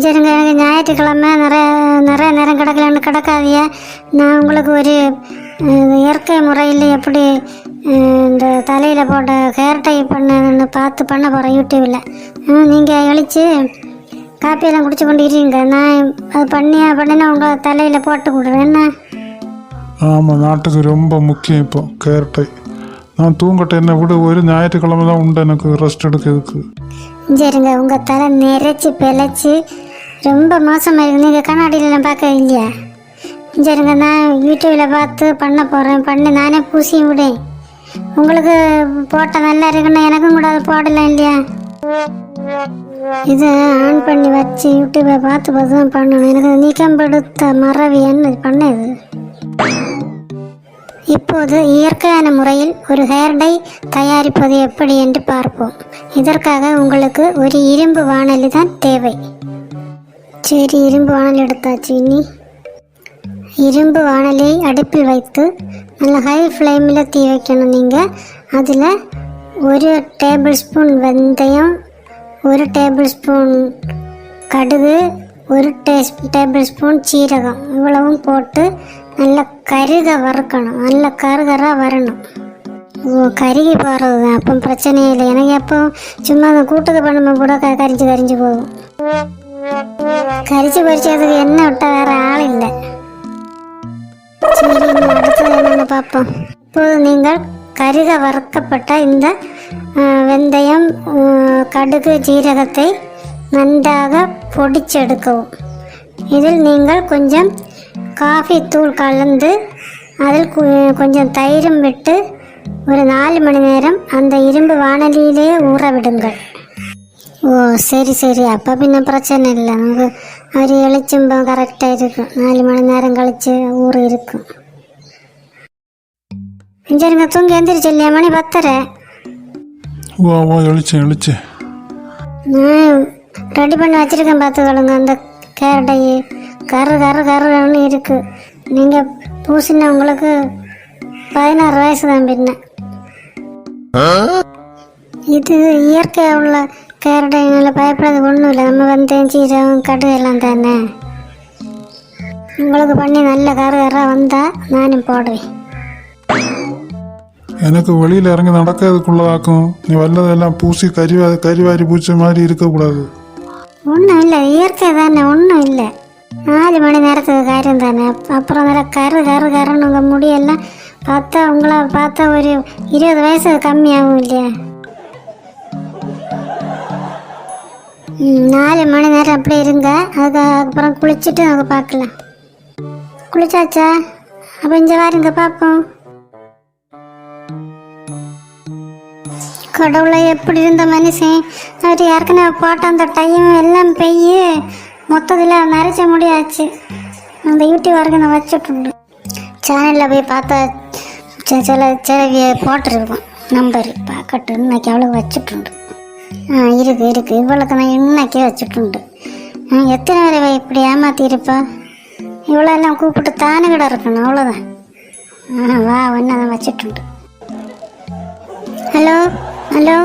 சரிங்க, எனக்கு ஞாயிற்றுக்கிழமை நிறைய நேரம் கிடக்கலன்னு கிடக்காதிய. நான் உங்களுக்கு ஒரு இயற்கை முறையில் எப்படி இந்த தலையில் போட்ட ஹேர் டை பண்ண போகிறேன் யூடியூப்பில். நீங்கள் எழுச்சி காப்பியெல்லாம் குடிச்சு கொண்டு இருக்கீங்க. நான் அது பண்ணினா உங்கள் தலையில் போட்டு கொடுறேன். என்ன? ஆமாம், நாட்டுக்கு ரொம்ப முக்கியம் இப்போ ஹேர் டை. நான் தூங்கட்ட என்ன விட ஒரு ஞாயிற்றுக்கிழமை தான் உண்டு எனக்கு ரெஸ்ட் எடுக்கிறதுக்கு. சரிங்க, உங்கள் தலை நிறைச்சி பிழைச்சி ரொம்ப மோசமாக இருக்குது. நீங்கள் கண்ணாடியிலலாம் பார்க்க இல்லையா? சரிங்க, நான் யூடியூப்பில் பார்த்து பண்ண போகிறேன். பண்ணி நானே பூசியும் விடேன். உங்களுக்கு போட்டால் நல்லா இருக்குன்னு எனக்கும் கூட அது போடலாம் இல்லையா? இதை ஆன் பண்ணி வச்சு யூடியூப்பை பார்த்து தான் பண்ணணும். எனக்கு நீக்கம்படுத்த மறவி என்ன பண்ணது. இப்போது இயற்கையான முறையில் ஒரு ஹேர் டை தயாரிப்பது எப்படி என்று பார்ப்போம். இதற்காக உங்களுக்கு ஒரு இரும்பு வாணலி தான் தேவை. சரி, இரும்பு வாணலி எடுத்தாச்சு. இனி இரும்பு வாணலியை அடுப்பில் வைத்து நல்ல ஹை ஃப்ளேமில் தீ வைக்கணும். நீங்கள் அதில் 1 டேபிள் ஸ்பூன் வெந்தயம், 1 டேபிள் ஸ்பூன் கடுகு, 1 டேபிள் ஸ்பூன் சீரகம் இவ்வளவும் போட்டு நல்லா கருக வறுக்கணும். நல்லா கருகராக வரணும். கருகி போகிறது தான், அப்போ பிரச்சனையே இல்லை. எனக்கு எப்போ சும்மா அந்த கூட்டுக்கு பண்ணும்போது கூட கரிஞ்சு போகும். கரிச்சு பறிச்சதுக்கு எண்ணெய் விட்டால் வேறு ஆள் இல்லை. சரி, அடுத்தது என்னென்னு பார்ப்போம். இப்போது நீங்கள் கருக வறுக்கப்பட்ட இந்த வெந்தயம், கடுகு, ஜீரகத்தை நன்றாக பொடிச்செடுக்கவும். இதில் நீங்கள் கொஞ்சம் காஃபி தூள் கலந்து அதில் கொஞ்சம் தயிரும் விட்டு ஒரு 4 மணி நேரம் அந்த இரும்பு வாணலியிலே ஊற விடுங்கள். ஓ சரி, அப்போ பின்ன பிரச்சனை இல்லை. நமக்கு ஒரு எளிச்சம்பம் கரெக்டாக இருக்கும். 4 மணி நேரம் கழித்து ஊற இருக்கும். சரிங்க, தூங்கி எந்திரிச்சு இல்லையா? மணி 10:30. எழுச்சேன். நான் ரெடி பண்ணி வச்சுருக்கேன், பார்த்துக்கொள்ளுங்க. அந்த கேரட்டை கருன்னு இருக்குது. நீங்கள் பூசின உங்களுக்கு 16 வயசு தான். பின்ன இது இயற்கையாக உள்ள கேரட்டை நல்லா பயப்படாது ஒன்றும் இல்லை. நம்ம வெந்தயம், சீரகம், கடுகு எல்லாம் தானே. உங்களுக்கு பண்ணி நல்ல கராக வந்தால் நானும் போடுவேன். எனக்கு வெளியில் இறங்கி நடக்கிறதுக்குள்ளதாக்கும். நீ வல்லதெல்லாம் பூசி கறிவாரி பூச்ச மாதிரி இருக்கக்கூடாது. ஒன்றும் இல்லை, இயற்கை தானே, ஒன்றும் இல்லை. 4 மணி நேரத்துக்கு காரியம் தானே. அப்புறம் அதில் கருன்னு உங்கள் முடியெல்லாம் பார்த்தா உங்களை பார்த்தா ஒரு 20 வயசு கம்மியாகும் இல்லையா? 4 மணி நேரம் அப்படியே இருங்க. அதுக்கப்புறம் குளிச்சுட்டு அவங்க பார்க்கலாம். குளிச்சாச்சா? அப்போ இந்த வாருங்க பார்ப்போம். கடவுளை எப்படி இருந்த மனுஷன் அவர் ஏற்கனவே போட்ட அந்த டைம் எல்லாம் பெய்ய மொத்தத்தில் நரைச்ச முடியாச்சு. அந்த யூடியூப் வரைக்கும் நான் வச்சுட்டு சேனலில் போய் பார்த்தா சில போட்டிருக்கோம் நம்பர் பார்க்கட்டு. இன்னைக்கு அவ்வளோ வச்சுட்டுண்டு. இருக்கு இவ்வளோக்கு நான் இன்னைக்கே வச்சுட்டுண்டு. எத்தனை பேரை இப்படி ஏமாற்றிருப்பா? இவ்வளோ எல்லாம் கூப்பிட்டு தானே கிட இருக்கணும், அவ்வளோதான். வா ஒன்று நான் வச்சுட்டுண்டு. ஹலோ,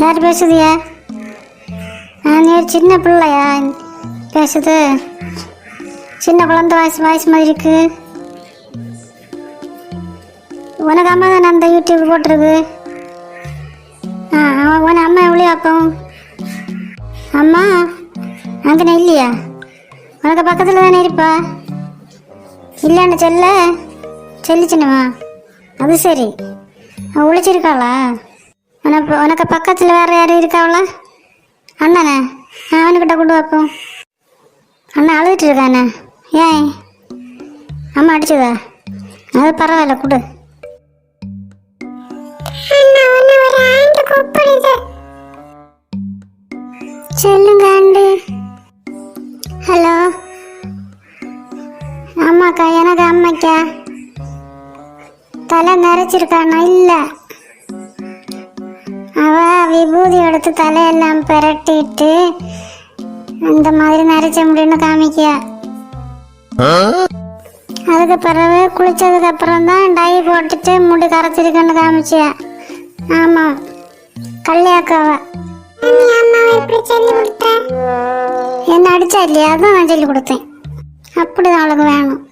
யார் பேசுதியா? நீ ஒரு சின்ன பிள்ளையா பேசுது? சின்ன குழந்தை வாய்ஸ் மாதிரி இருக்கு. உனக்கு அம்மா தானே அந்த யூடியூப் போட்டிருக்கு. உன அம்மா எவ்வளோயாக்கும்? அம்மா அங்கே இல்லையா? உனக்கு பக்கத்தில் தானே இருப்பா? இல்லைன்னு சொல்லி சின்னவா? அது சரி, ஒழிச்சிருக்காளா? உனக்கு பக்கத்தில் வேறு யாரும் இருக்காவளா? அண்ணனே, அவனுக்கிட்ட கொண்டு வைப்போம். அண்ணா அழுதுட்டு இருக்கானே, ஏன் அம்மா அடிச்சதா? அது பரவாயில்ல, கொடு. சொல்லுங்க ஆண்டி. ஹலோ, ஆமாக்கா, எனக்கு அம்மாக்கா தலை நரைச்சிருக்கானா? இல்லை, அவ விபூதி எடுத்து தலையெல்லாம் பிரட்டிட்டு இந்த மாதிரி நரைச்ச முடியும்னு காமிக்கியா. அதுக்கு பிறகு குளிச்சதுக்கு அப்புறம் தான் டை போட்டுட்டு முடி கரைச்சிருக்குன்னு காமிச்சியா. ஆமா, கல்யாக்காவ. அடிச்சா இல்லையா, அதான் நான் சொல்லி கொடுத்தேன். அப்படிதான் அவளுக்கு வேணும்.